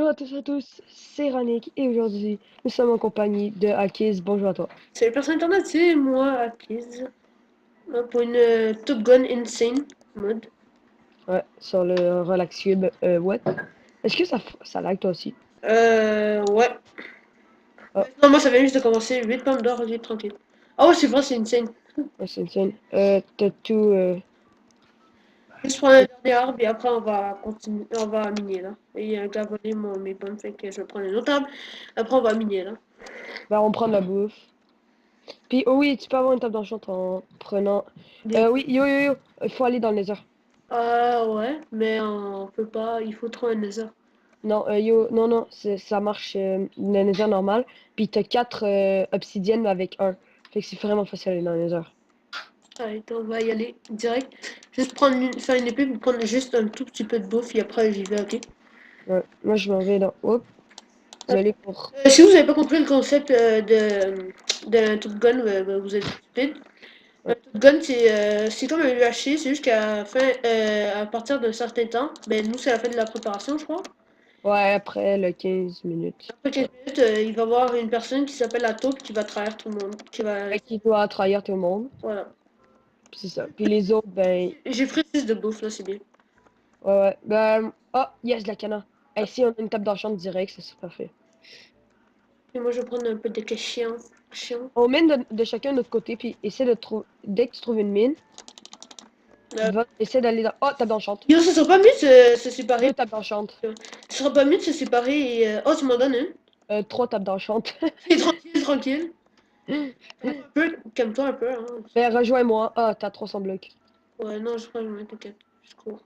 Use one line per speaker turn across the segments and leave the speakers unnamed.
à tous et à tous, c'est Rannick et aujourd'hui nous sommes en compagnie de Akiz. Bonjour à toi.
Salut personne internet, c'est moi, Akiz, pour une Top Gun Insane mode.
Ouais, sur le Relax Cube. What? Est-ce que ça lag toi aussi?
Ouais.
Ah,
Non, moi ça vient juste de commencer, 8 pommes d'or, vas-y, tranquille. Ah ouais, c'est vrai, c'est Insane.
ouais, c'est insane. T'as tout.
Juste prendre un dernier arbre et après on va continuer, on va miner là. Et il y a un gars volé mes pommes, fait que je vais prendre une autre arbre. Après on va miner là.
Ben, on prend de la bouffe. Puis, oh oui, tu peux avoir une table d'enchant en prenant. Oui, yo yo yo, il faut aller dans les heures.
Ah ouais, mais on peut pas, il faut trop un nether.
Non, yo, non, non, ça marche le nether normal. Puis t'as 4 obsidiennes avec un. Fait que c'est vraiment facile d'aller dans les heures.
Allez, on va y aller direct. Juste prendre faire une épée, pour prendre juste un tout petit peu de bouffe et après j'y vais, ok?
Ouais, moi je m'en vais dans. Hop, désolé pour.
Si vous n'avez pas compris le concept d'un Top Gun, vous êtes stupide. Un
Ouais.
Top Gun, c'est comme un UHC, c'est juste qu'à à partir d'un certain temps, ben nous c'est la fin de la préparation, je crois.
Ouais, après le 15 minutes.
Après 15
Ouais.
minutes, il va y avoir une personne qui s'appelle la taupe qui va trahir tout le monde. Qui va.
Fait qu'il doit trahir tout le monde.
Voilà.
Puis c'est ça. Puis les autres, ben.
J'ai pris 6 de bouffe, là, c'est bien.
Ouais, ouais. Ben. Oh, yes, la cana. Et si on a une table d'enchant direct, ça c'est parfait.
Et moi je vais prendre un peu de questions. Chiant.
On mine de chacun de notre côté, puis essaie de trouver. Dès que tu trouves une mine,
Euh,
essaie d'aller dans. Oh, table d'enchante.
Yo, ce serait pas mieux de se séparer.
Deux tables d'enchante.
Ce serait pas mieux de se séparer et. Oh, tu m'en donnes une.
Trois tables d'enchante.
Et tranquille, tranquille. Un peu, calme-toi un peu, hein.
Ben, rejoins-moi. Ah, t'as 300 blocs.
Ouais, non, je crois que je vais t'inquiète. Je cours.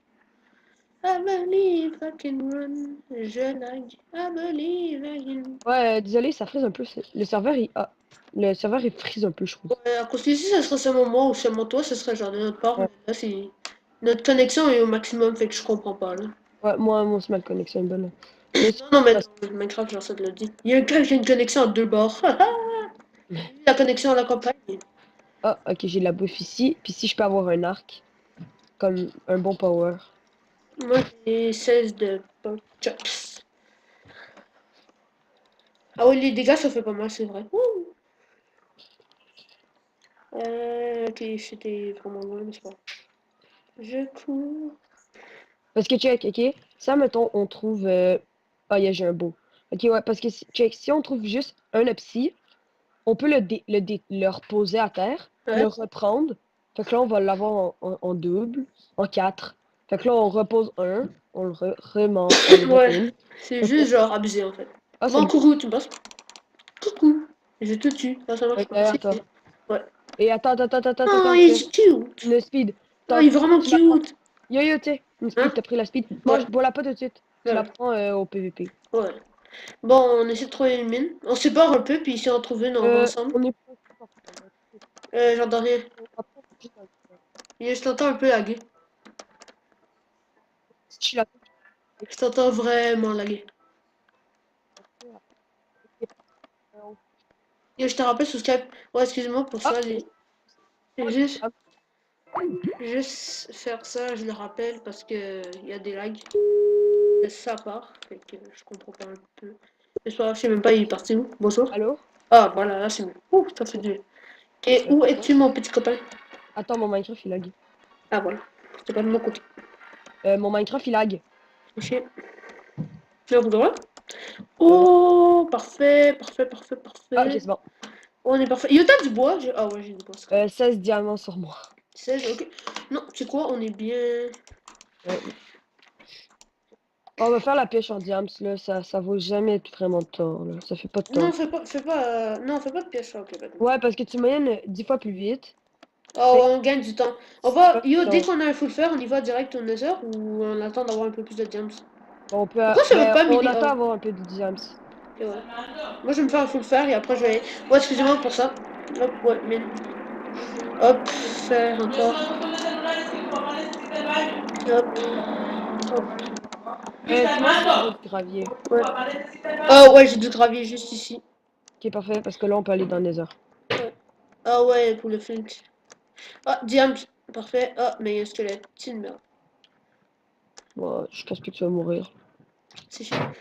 I believe I can run. Je lag. I believe I can.
Ouais, désolé, ça frise un peu. Le serveur, il. Ah. Le serveur, il frise un peu, je trouve.
Ouais, à cause qu'ici, ça serait seulement moi ou seulement toi, ça serait genre de notre part,
Ouais.
mais là, c'est. Notre connexion est au maximum, fait que je comprends pas, là.
Ouais, moi aussi, ma connexion est bonne. Mais
Non, non, mais
c'est
dans Minecraft, genre, ça te le dit. Il y a un gars qui a une connexion à deux bords. La connexion à la campagne.
ah, ok, j'ai de la bouffe ici. Puis si je peux avoir un arc, comme un bon power.
Moi, j'ai 16 de chops. Ah oui, les dégâts, ça fait pas mal, c'est vrai. Ouh. Ok, c'était vraiment loin, mais c'est pas grave. Je cours.
Parce que check, ok? Ça, mettons, on trouve. Ah, j'ai un beau. Ok, ouais, parce que check, si on trouve juste un psy, on peut le reposer à terre,
Ouais.
le reprendre. Fait que là, on va l'avoir en double, en quatre. Fait que là, on repose un, on le enlève
Ouais,
une.
c'est
Fait que là,
juste genre abusé en fait.
ah,
Bon,
salut.
coucou, tu me passes? Coucou. Je te tue. Non, ça marche
Ouais,
pas.
derrière
Si,
toi.
si. Ouais.
Et attends,
Oh,
tiens.
il est cute.
Une speed.
Oh, il est vraiment
Tu la prends.
cute.
Yo, tu sais, une speed,
Hein?
t'as pris la speed.
Ouais.
Mange, bois-la pas tout de suite. Tu la
Ouais.
prends au PVP.
Ouais. Bon, on essaie de trouver une mine. On se sépare un peu, puis si on trouve une, on va ensemble.
On est pas pas mal.
J'entends rien.
Après, on juste dans le-
Je t'entends un peu laguer.
Si tu l'as pas,
Je t'entends vraiment laguer. Et je te rappelle sur Skype. Ouais, excuse-moi pour
ah,
ça. Juste,
ah,
juste faire ça, je le rappelle, parce que il y a des lags. De sa part. Fait que je comprends pas un peu. Mais c'est pas grave, je sais même pas, il est parti où. Bonjour.
allô?
Ah, voilà, là c'est mieux. Ouh, ça fait du bien. Et où
Ouais.
es-tu, mon petit copain?
Attends, mon Minecraft il lag.
Ah, voilà. C'est pas de mon côté.
Mon Minecraft il lag.
Ok. Tu vas droit?
Ouais.
Oh, parfait, parfait, parfait,
Ah, ok,
parfait.
c'est bon.
On est parfait. Yo, t'as du bois? Ah ouais, j'ai du bois, c'est grave.
16 diamants sur moi.
16, ok. Non, tu sais quoi, on est bien.
Ouais. On va faire la pêche en diams, là. Ça vaut jamais vraiment de tort, là. Ça fait pas de
Non,
tort.
non, fais pas de piège, ok, pas comme ça.
Ouais, parce que tu moyennes 10 fois plus vite.
Oh,
Fait
ouais, on gagne du temps. On
c'est
va,
pas
yo,
de
dès
tort.
qu'on a un full fer, on y va direct au Nether ou on attend d'avoir un peu plus de diams?
Bon, on peut.
Pourquoi ça veut
Ben,
pas
on
miner?
attend
Oh.
avoir un peu de diams.
Et ouais. Moi, je vais me faire un full fer et après, je vais. Ouais, excusez-moi pour ça. Hop, ouais, mine. Hop, faire encore. Hop, hop.
Dis-moi si tu veux du gravier.
Ouais. Ah ouais, j'ai du gravier juste ici.
Ok, parfait, parce que là, on peut aller dans les heures.
Ouais. Ah ouais, pour le flint. Ah, diams. Parfait. Ah, mais il y a un squelette. C'est une merde.
Bon, je pense plus que tu vas mourir.
C'est chiant.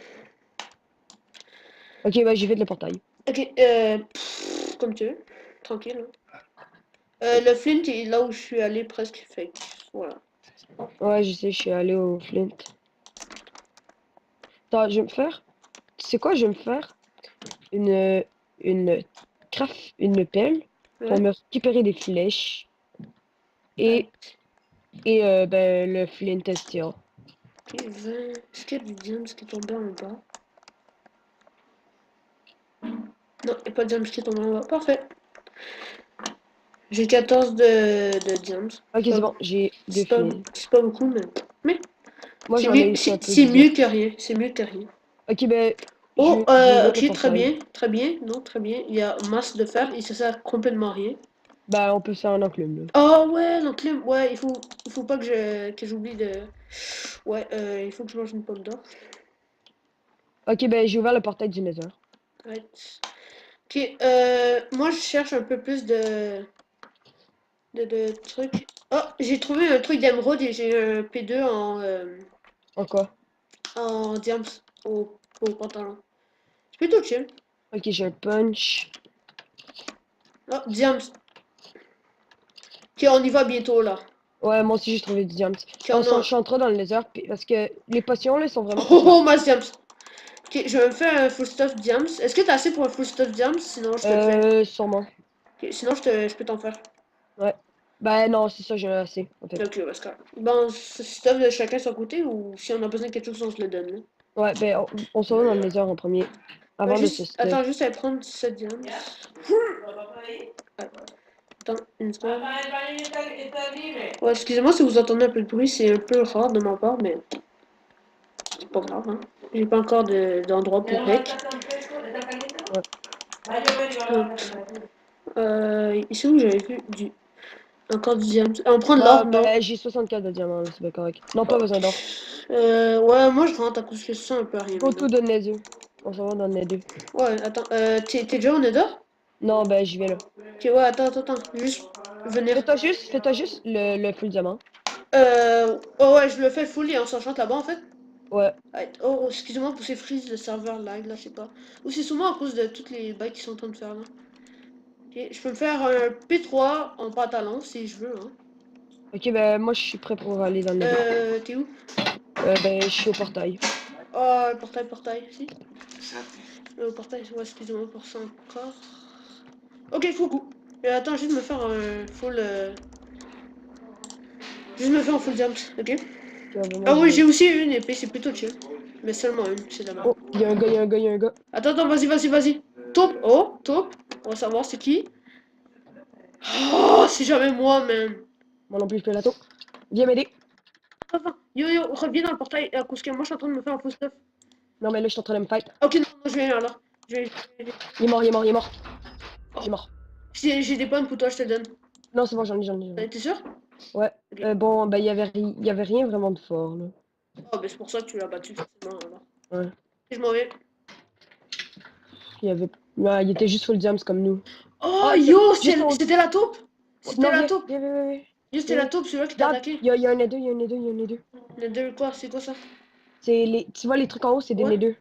Ok, bah j'ai fait le portail.
Ok, comme tu veux. Tranquille. Le flint est là où je suis allé presque. Fait que, voilà.
Ouais, je sais, je suis allé au Flint. Attends, je vais me faire. Tu sais quoi, je vais me faire une une une pelle pour
Ouais.
me récupérer des flèches
Ouais.
et ben le Flint et Steel.
Ok, 20. Est-ce qu'il y a du diamant qui est tombé en bas? Non, il n'y a pas de diamant qui est tombé en bas. Parfait. J'ai 14 de diamants.
Ok, c'est bon, j'ai deux
C'est pas,
Flint.
c'est pas beaucoup, mais
Moi
c'est
j'en ai
mieux,
aussi un peu
c'est
du diamant.
mieux que rien. C'est mieux que rien.
Ok, ben
Oh,
j'ai ouvert le
ok, très
portail.
bien, très bien, non, très bien. Il y a masse de fer et ça sert complètement à rien.
Ben on peut faire un enclume là.
Oh ouais, l'enclume, ouais, il faut pas que j'oublie de... Ouais, il faut que je mange une pomme d'or.
Ok, ben j'ai ouvert le portail du Nether.
Ouais. Ok, moi je cherche un peu plus de trucs. Oh, j'ai trouvé un truc d'émeraude et j'ai un P2
En quoi?
en diamants au pantalon. C'est plutôt chill.
Ok, j'ai un punch.
Oh, diamants. Ok, on y va bientôt là.
Ouais, moi aussi j'ai trouvé du diamant.
Ok, on
Je
a...
suis entré dans le Nether parce que les potions là sont vraiment pas chères.
Oh, masse diamants. Ok, je vais me faire un full stuff diams. Est-ce que t'as assez pour un full stuff diams? Sinon, je te le fais.
Sûrement.
Ok, sinon, je peux t'en faire.
Ouais. Ben non, c'est ça, j'ai assez, en fait.
Ok, ouais, c'est correct. Bon, stuff de chacun son côté ou si on a besoin de quelque chose, on se le donne. Là.
Ouais, ben on s'en va dans le Nether en premier. Avant de se
Juste,
stuff.
attends, juste à prendre 7 diams. Ouais. Attends, une seconde. Ouais, excusez-moi si vous entendez un peu de bruit, c'est un peu rare de ma part, mais c'est pas grave. Hein. J'ai pas encore d'endroit pour rec.
Ouais.
Hop. Ici où j'avais vu encore du diamant. On prend de l'or,
Bah,
non?
ben j'ai 64 de diamants, là, c'est bien correct. Non, pas besoin d'or.
Ouais, moi je rentre à cause que ça un peu à rien
Go
maintenant.
to the Nether. On s'en va dans le Nether.
Ouais, attends, t'es déjà au Nether?
Non, ben j'y vais là.
Ok, ouais, attends, juste venir.
Fais-toi juste le full diamant.
Oh ouais, je le fais fully, on s'enchante là-bas en fait.
Ouais.
Ouais, oh, excusez-moi pour ces freeze, le serveur lag là, je sais pas. Ou c'est souvent à cause de toutes les bugs qu'ils sont en train de faire là. Ok, je peux me faire un P3 en pantalon si je veux, hein.
Ok, ben moi je suis prêt pour aller dans le Nether.
T'es où?
Ben je suis au portail.
Oh, portail, si. Portail, ouais, excusez-moi pour ça encore. Ok, coucou. Attends, juste me faire un full. Juste me faire un full jump, ok?
Ok, ben, moi
Ah
j'y
oui,
vais.
j'ai aussi une épée, c'est plutôt chill. Mais seulement une, c'est de la merde.
Oh, il y a un gars, il y a un gars, il y a un gars.
Attends, vas-y. Taupe, oh, taupe. On va savoir c'est qui. Oh, c'est jamais moi, man.
Moi non plus, je fais la taupe. Viens m'aider.
Attends, yo, reviens dans le portail. À cause que moi, je suis en train de me faire un full stuff.
Non, mais là, je suis en train de me fight.
Ok, non, je viens alors. Je vais.
Il est mort, il est mort, il est mort.
Oh,
Il est mort.
j'ai des pommes pour toi, je te donne.
Non, c'est bon, j'en ai.
T'es sûr?
Ouais.
Ok.
Bon, bah, il y avait rien vraiment de fort, là.
Oh, ben c'est pour ça que tu l'as battu, forcément, alors.
Ouais.
Et je m'en vais.
Il y avait... Ouais, il était juste full jams comme nous.
Oh,
Ah,
yo,
juste en haut.
c'était la taupe. C'était
Non,
la
viens,
taupe.
viens, viens, viens,
Yo, c'était la
viens.
taupe, celui-là qui t'a
Regarde,
attaqué.
il y a un Nether, il y a un Nether, il y a un Nether.
Les deux, quoi? C'est quoi ça?
C'est les... Tu vois, les trucs en haut, c'est des
Ouais.
Nether.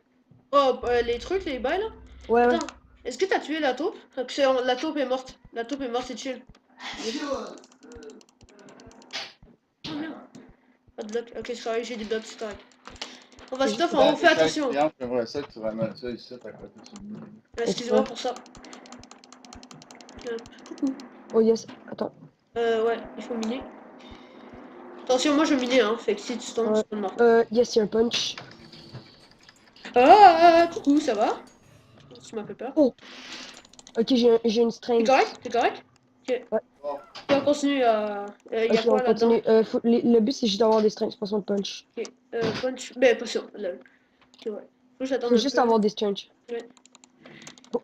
Oh, les trucs, les bails là?
Ouais, ouais.
Attends, est-ce que t'as tué la taupe? La taupe est morte. La taupe est morte, c'est chill. Oh merde. Pas de bloc. Ok, c'est correct, j'ai des blocs, c'est correct. On va
C'est juste
stuff
pour
en
ça.
haut, fais attention.
J'aimerais ça que tu ramènes ça ici à côté sur le mur.
Et
Excusez-moi
pourquoi?
pour ça. Coucou.
Oh, yes. Attends.
Ouais, il faut miner. Attention, moi je minais, hein. Fait que si tu tombes,
Ouais.
tu tombes mort.
Yes, il y a un punch.
Coucou, ça va? Tu m'as fait peur.
Oh! Ok, j'ai une
T'es correct?
strength.
T'es correct? Ok.
Bon,
Et on continue à. Y a
Ok, on
quoi là-dedans?
continue. Le but, c'est juste d'avoir des strengths, pas de punch.
Ok. Punch. Ben, pas sûr. Lol. Ok, ouais. Faut que j'attende
Faut
un
juste
peu.
avoir des strengths.
Ouais.
Oh.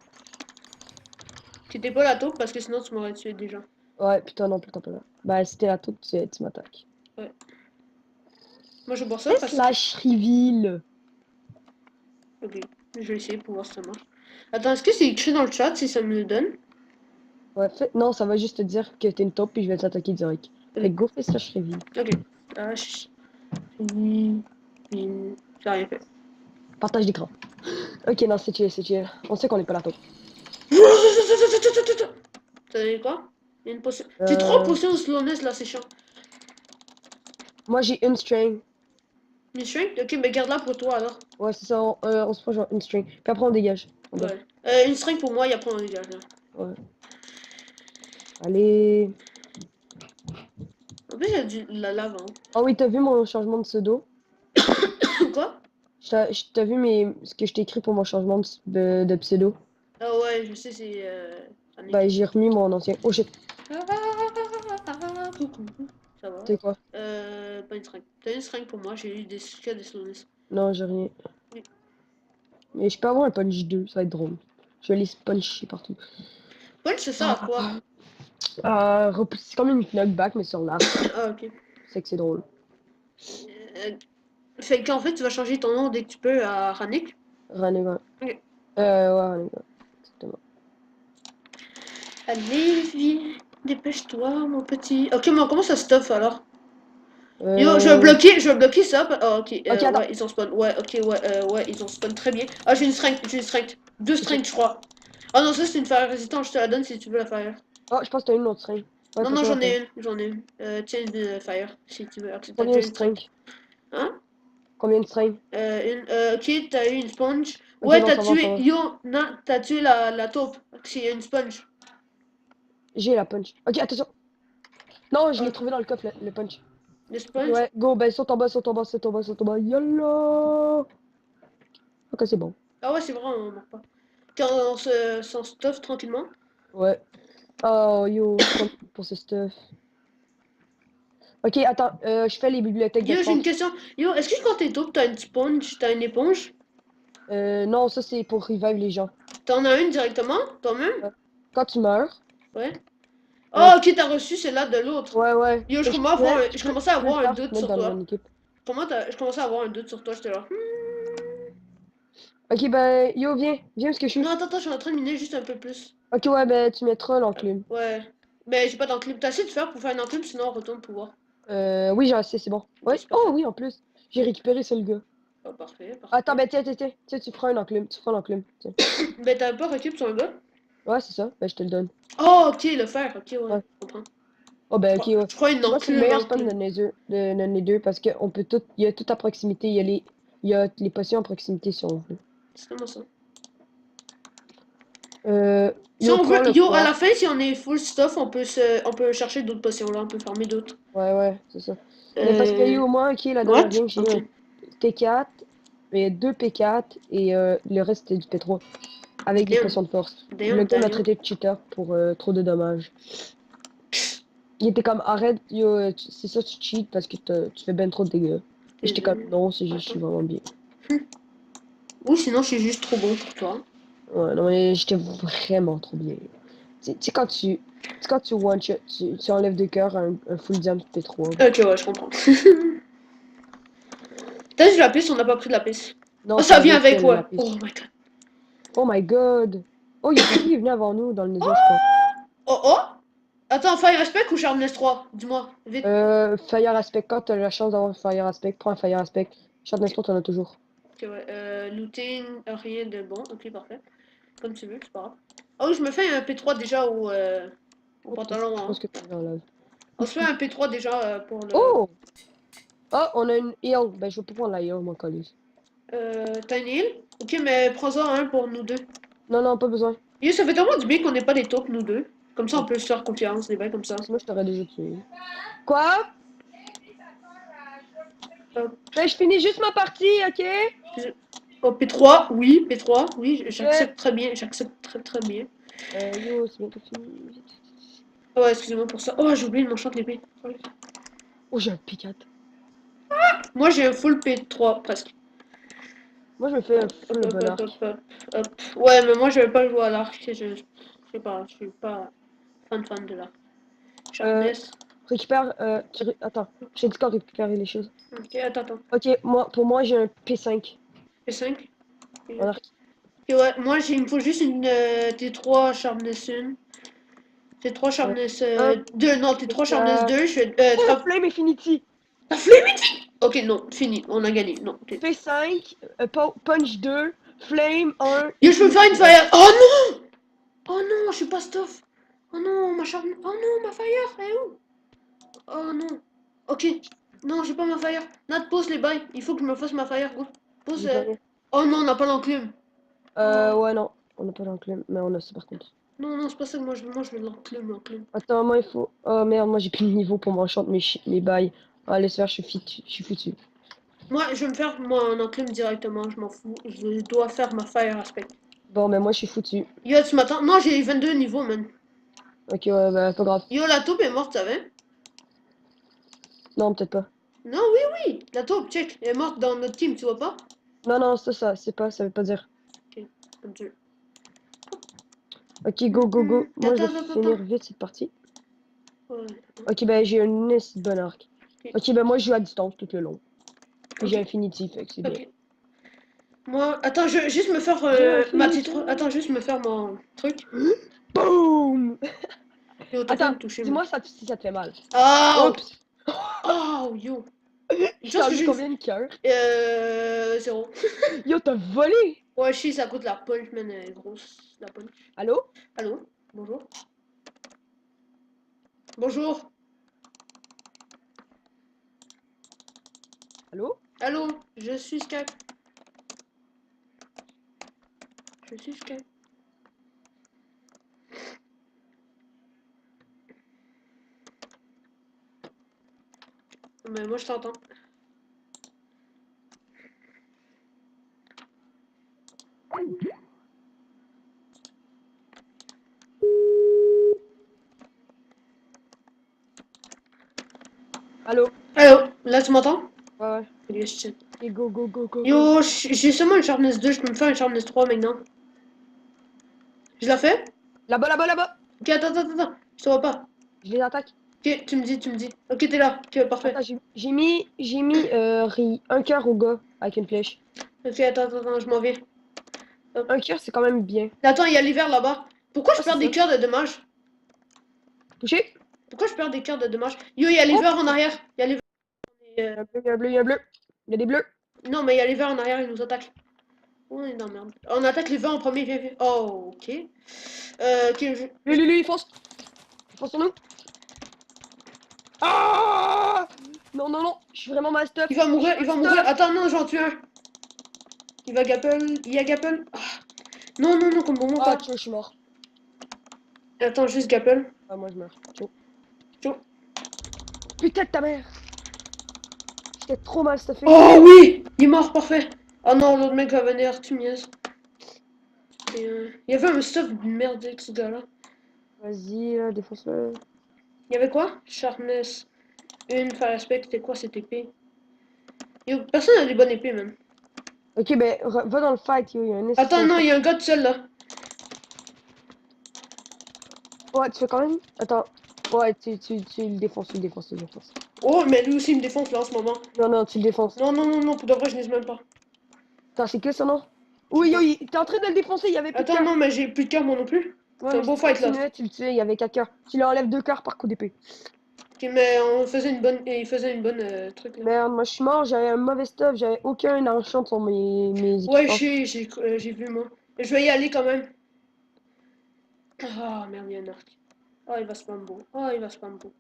T'étais pas la taupe parce que sinon tu m'aurais tué déjà.
Ouais, putain, non, plus t'en peux là. Bah, si t'es là, tout, tu m'attaques.
Ouais. Moi je bois ça
Fais
parce que.
slash reveal.
Ok. Je vais essayer pour voir si ça marche. Attends, est-ce que c'est écrit dans le chat si ça me le donne?
Ouais, non, ça va juste te dire que t'es une taupe puis je vais t'attaquer direct. Fait
Ok.
que go, fais slash reveal.
Ok. H. I. J'ai rien fait.
Partage d'écran. Ok, non, c'est chill, c'est chill. On sait qu'on est pas là, toi.
T'as dit quoi? Il y a une potion. J'ai 3
Euh,
potions de slowness là, c'est chiant.
Moi, j'ai une string.
Une strength? Ok, mais garde-la pour toi alors.
Ouais, c'est ça, on se prend genre une string. Puis après, on dégage. On dort.
Ouais. Une strength pour moi, et après on dégage là.
Ouais. Allez.
En plus, il y a de la lave, hein.
Ah oui, t'as vu mon changement de pseudo?
Quoi?
T'as vu ce que je t'ai écrit pour mon changement de pseudo?
Ah ouais, je sais, c'est.
Bah, j'ai remis mon ancien. Oh shit,
Coucou. Ça va?
c'est quoi?
Pas une strength. T'as une strength pour moi, j'ai eu que des slowness.
Non, j'ai rien.
Oui.
Mais je peux avoir un punch 2, ça va être drôle. Je vais les puncher partout.
Punch, c'est ça à quoi?
C'est comme une knockback, mais sur l'arc.
Ah, ok.
C'est que c'est drôle.
Euh, Fait qu'en fait, tu vas changer ton nom dès que tu peux à Ranik.
Running,
Ok.
ouais, running, exactement.
Allez, viens, dépêche-toi, mon petit. Ok, mais on commence à stuff alors. Yo,
Euh...
je vais bloquer ça. Oh, ok,
Ok, attends.
ouais, ils ont spawn. Ouais, ok, ouais, ils ont spawn très bien. Ah, j'ai une strength, j'ai une strength. 2
Ok.
strengths, je crois. Ah non, ça c'est une fire résistante, je te la donne si tu veux la fire.
Oh, je pense que t'as une autre string. Ouais,
Non,
t'as
non,
ça, la fire.
j'en ai une. Tiens, une fire, si tu veux. Ok, t'as
Combien
déjà
de
une strength.
strings?
Hein?
Combien de strings?
Ok, t'as eu une sponge.
Ok,
Ouais,
non,
t'as
ça va, ça
tué,
va.
yo, non, t'as tué la taupe. S'il y a une sponge.
J'ai la punch. Ok, attention. Non, je l'ai
Ok,
trouvé dans le coffre, le punch.
le
Ok,
sponge.
ouais, go, ben saute en bas, saute en bas, saute en bas, saute en bas. YOLO! Ok, c'est bon.
Ah ouais, c'est vrai, on meurt pas. Ok, s'en stuff tranquillement.
Ouais. Oh, yo, comme pour ce stuff. Ok, attends, je fais les bibliothèques
Yo, j'ai une
d'espace.
question. Yo, est-ce que quand t'es taupe, t'as une sponge, t'as une éponge?
Non, ça c'est pour revive les gens.
T'en as une directement, toi-même?
Ouais. Quand tu meurs,
Ouais.
euh,
Oh, ok, t'as reçu celle-là de l'autre.
ouais, ouais.
Yo,
Et
je commençais à
tu peux le
avoir un
faire, tu
doute
peux mettre
sur
dans
toi.
mon équipe.
Je commençais à avoir un doute sur toi, j'étais là.
Ok, ben, yo, viens où est-ce que je
Non,
suis.
attends, je suis en train de miner juste un peu plus.
Ok, ouais, ben, tu mettras l'enclume.
Ouais. Mais j'ai pas d'enclume. T'as essayé de faire pour faire une enclume, sinon on retourne pour voir.
Oui, j'ai assez, c'est bon.
Ok,
Ouais,
c'est
oh
parfait.
oui, en plus, j'ai récupéré ce le gars.
Oh, parfait,
Attends,
parfait.
ben, tiens, tu feras une enclume, tu feras l'enclume. Tiens.
Mais t'as pas récup sur un gars?
Ouais, c'est ça, ben, je te le donne.
Oh, ok, le fer, ok, ouais,
Ouais.
je comprends.
Oh, ben, ok, ouais.
Je crois une
Moi, c'est le
enclume,
meilleur spawn
enclume.
de les deux parce qu'on peut tout, il y a tout à proximité, il y a les potions à proximité si on veut.
C'est comment ça? Si
Yo,
on
prends
veut,
le
yo, à la
quartz.
fin, si on est full stuff, on peut chercher d'autres potions là, on peut farmer d'autres.
Ouais, ouais, c'est ça. Mais parce que
Euh,
yo, moi, ok, la dernière
what?
game, j'ai eu
Ok.
un T4, et deux P4, et le reste c'était du P3. Avec des
Damn,
potions de force. Le
damn,
gars m'a
Daniel.
traité de cheater pour trop de dommages. Il était comme, arrête, yo, c'est ça, tu cheats parce que tu fais ben trop de dégâts. Et j'étais comme,
Désolé.
non, c'est juste, je suis
Attends.
vraiment bien.
Ou sinon, je suis juste trop bon pour toi.
Ouais, non, mais j'étais vraiment trop bien. Tu sais, quand tu one-shot, tu enlèves de cœur un full diamant P3.
Ok, ouais, je comprends. T'as du lapis, on n'a pas pris de lapis.
Non,
Oh,
ça
ça vient
avec
avec,
le
ouais.
lapis.
Oh my god.
Oh my god! Oh, il y a quelqu'un qui est venu avant nous dans le Nether, je pense.
Oh oh! Attends, Fire Aspect ou Sharpness 3? Dis-moi, vite.
Fire Aspect, quand t'as la chance d'avoir un Fire Aspect, prends un Fire Aspect. Sharpness 3, t'en as toujours.
Ok, ouais. Looting, rien de bon. Ok, parfait. Comme tu veux, c'est pas grave. Oh, je me fais un P3 déjà au
Oh,
pantalon,
je
hein.
pense que t'es dans la...
On se fait un P3 déjà pour le.
Oh! Oh, on a une heal. Ben, je vais pas prendre la heal, moi, collègue.
Tiny Hill? Ok, mais prends-en un pour nous deux.
Non, non, pas besoin.
Et ça fait tellement du bien qu'on n'est pas des taupes, nous deux. Comme ça, on
Ouais.
peut se faire confiance, des bails comme ça.
Sinon, je t'aurais déjà tué. Quoi?
Hop.
Ben, je finis juste ma partie, ok?
Oh, P3, oui, P3, oui,
Ok.
j'accepte très bien, j'accepte très très bien.
Yo, c'est bientôt fini. Vite.
Oh, excusez-moi pour ça. Oh, j'ai oublié de m'enchanter l'épée.
Oh, j'ai un P4.
Moi, j'ai un full P3 presque.
Moi, je me fais un full
Hop, hop,
level
hop, hop,
arc.
hop, hop. Ouais, mais moi, je vais pas jouer à l'arc. Je sais pas, je suis pas fan de l'arc.
Euh,
Sharpness.
récupère... Attends, je t'ai dit quand récupérer les choses.
Ok, attends.
Ok, pour moi, j'ai un P5
P5.
en
Ok,
arc.
ouais, moi, il me faut juste une T3 Sharpness 1. T3 Sharpness
Un
2. Non, T3 Sharpness
P4...
2. Je fais.
Oh, Flame Infinity!
T'as flemmé? Ok, non, fini, on a gagné. Non,
P5, Punch 2, Flame 1.
Yo, je peux me faire une fire. Oh non! Oh non, je suis pas stuff. Oh non, ma charme. Oh non, ma fire, elle est où? Oh non. Ok. Non, j'ai pas ma fire. Nat, pose les bails. Il faut que je me fasse ma fire, go. Pose.
J'ai pas rien.
Oh non, on n'a pas l'enclume.
Ouais, non. On n'a pas l'enclume, mais on a ça par contre.
Non, non, c'est pas ça que moi je veux l'enclume, l'enclume.
Attends, moi il faut. Oh merde, moi j'ai plus de niveau pour m'enchanter mes bails. Ah, laisse faire, je suis foutu.
Moi, je vais me faire moi un enclume directement, je m'en fous. Je dois faire ma fire aspect.
Bon, mais moi je suis foutu.
Yo, ce matin. Non, j'ai 22 niveaux, man.
Ok, ouais, bah, pas grave.
Yo, la taupe est morte, tu savais?
Non, peut-être pas.
Non, oui, oui. La taupe, check. Elle est morte dans notre team, tu vois pas?
Non, non, c'est pas, ça veut pas dire.
Comme tu veux.
Ok, go, go, go. Moi je
Attends,
vais
attends,
finir
attends.
vite cette partie.
Ouais.
Ok, bah j'ai un assez bon arc.
Ok.
Ok, bah moi je joue à distance tout le long. Puis
Ok.
j'ai Infinity, fait que c'est bien.
Ok. Moi, attends, je vais juste me faire
J'ai
ma
Infinity.
petite. Attends, juste me faire mon truc.
Boum!
Yo, t'as pas
Attends,
me toucher, moi.
dis-moi si ça te fait mal.
Oh!
Oups!
Oh, yo.
Je
Tu vois ce
t'en
que
mis
j'ai
combien de cœurs?
0.
Yo, t'as volé!
Ouais, je sais, ça coûte la punch, man, elle est grosse, la punch.
Allô?
Allô? Bonjour? Bonjour?
Allô?
Allô? Je suis Skype. Je suis Skype. Mais moi, je t'entends.
Allô?
Allô? Là, tu m'entends?
Ouais, ouais.
Yes, shit.
Ok, go, go, go, go, go.
Yo, j'ai seulement une Sharpness 2, je peux me faire une Sharpness 3 maintenant. Je la fais?
Là-bas, là-bas, là-bas!
Ok, attends. Je te vois pas.
Je les attaque.
Ok, tu me dis. Ok, t'es là. Ok, parfait.
Attends, j'ai mis un cœur au gars avec une flèche.
Ok, attends, je m'en vais.
Un cœur, c'est quand même bien.
Attends, il y a l'hiver là-bas. Pourquoi je
Ah, c'est
perds des
ça.
cœurs de dommage?
Touché?
Pourquoi je perds des cœurs de dommage? Yo, il y a
Oh!
l'hiver en arrière. Il y a l'hiver.
Il y a un bleu, il y a un bleu, il y a un bleu. Il y a des bleus.
Non, mais il y a l'hiver en arrière, il nous attaque. Oh, on est dans la merde. On attaque l'hiver en premier, viens. Oh, ok. Ok,
Lui, il fonce. Il fonce sur nous. Ah! Non, non, non. Je suis vraiment mal stuff.
il va mourir, il va mourir.
Stuff.
Attends, non, j'en tue un. Il va gapple. Il y a gapple. Ah. Non, comme bon,
Ah,
pas.
tu vois, je suis mort.
Attends, juste gapple.
Ah, moi, je meurs. Ciao.
Ciao.
Putain de ta mère. J'étais trop mal stuffé.
Oh oui! Il est mort, parfait. Oh non, l'autre mec va venir, tu me niaises. Il y avait un stuff de merde avec ce gars-là.
Vas-y, défonce-le.
Il y avait quoi? Sharpness. Une, fire aspect, c'était quoi cette épée? Yo, personne n'a des bonnes épées, man.
Ok, ben, va dans le fight, yo. Il y a un
Attends,
nécessaire.
non, il y a un gars tout seul là.
Ouais, tu fais quand même. Attends. Ouais, tu le défonces, tu le défonces, tu le défonces.
Oh, mais lui aussi il me défonce là en ce moment.
Non, non, tu le défonces.
Non, pour de vrai, je n'ai même pas.
Attends, c'est que ça, non?
Je sais
Oui,
pas.
oui, t'es en train de le défoncer, il y avait plus de
Attends,
cœur.
non, mais j'ai plus de cœur moi non plus.
Ouais,
C'est un
mais
beau
si tu
fight là.
continuais, tu le tuais, il y avait 4 cœurs. Tu lui enlèves 2 cœurs par coup d'épée.
Ok, mais on faisait une bonne. Il faisait une bonne truc là.
Merde, moi je suis mort, j'avais un mauvais stuff, j'avais aucun enchant sur mes
Ouais,
équipements.
j'ai vu moi. Je vais y aller quand même. Ah merde, il y a un arc. Oh, il va spam beau. Oh, il va spam beau.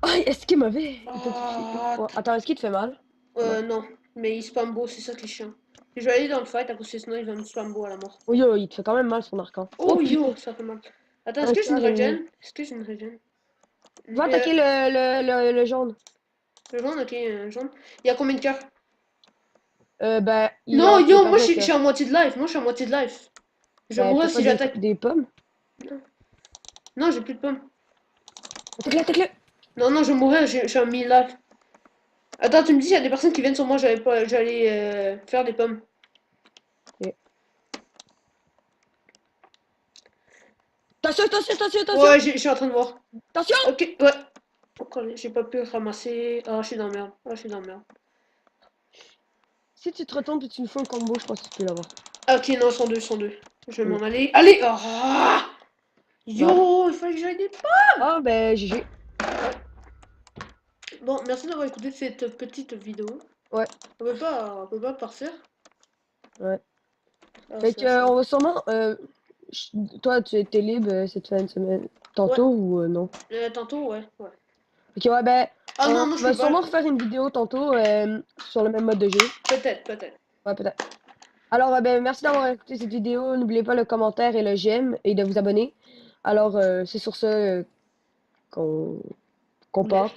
Ah, est-ce qu'il est mauvais?
Ah,
Oh, attends, est-ce qu'il te fait mal? Non.
non, mais il spam beau, c'est ça qui est chiant. Je vais aller dans le fight, à cause que sinon il va me spam beau à la mort.
Oui, il te fait quand même mal son arcan. Oh
Oh
putain!
yo, ça fait mal. Attends, est-ce
Un
que j'ai une
cœur et...
regen? Est-ce que j'ai une regen?
Va attaquer le jaune.
Le jaune, ok, jaune. Il y a combien de cœurs?
Ben,
Non,
il a
yo, moi
perdu un
je suis
cœur.
à moitié de life. Moi je suis à moitié de life. Je vais
Ben, t'as
mourir
pas
si j'attaque.
des pommes?
Non, j'ai plus de pommes.
Attaque-le, attaque-le!
Non, je vais mourir, je suis à 1000 life. Attends, tu me dis, il y a des personnes qui viennent sur moi, j'allais faire des pommes.
Ok. Attention!
Ouais, je suis en train de voir.
Attention!
Ok, ouais. Pourquoi j'ai pas pu ramasser? Ah, je suis dans la merde. Ah, je suis dans la merde.
Si tu te retournes et tu me fais un combo, je pense que tu peux l'avoir.
Ah, ok, non, 102, 102. Je vais
Oui.
m'en aller. Allez! Ah
Bah.
yo, il fallait que j'aille des pommes!
Ah, ben, GG.
Bon, merci d'avoir écouté cette petite vidéo.
Ouais.
On peut pas partir.
Ouais.
Ah,
Fait
c'est
que,
vachement-
on va sûrement. Toi, tu étais libre cette fin de semaine. Tantôt ou non?
Tantôt, ouais.
Ok, ouais, ben.
Ah non,
On
non, je
va
peux pas.
sûrement refaire une vidéo tantôt sur le même mode de jeu.
Peut-être.
Ouais, peut-être. Alors, ben, merci d'avoir écouté cette vidéo. N'oubliez pas le commentaire et le j'aime et de vous abonner. Alors, c'est sur ça qu'on part.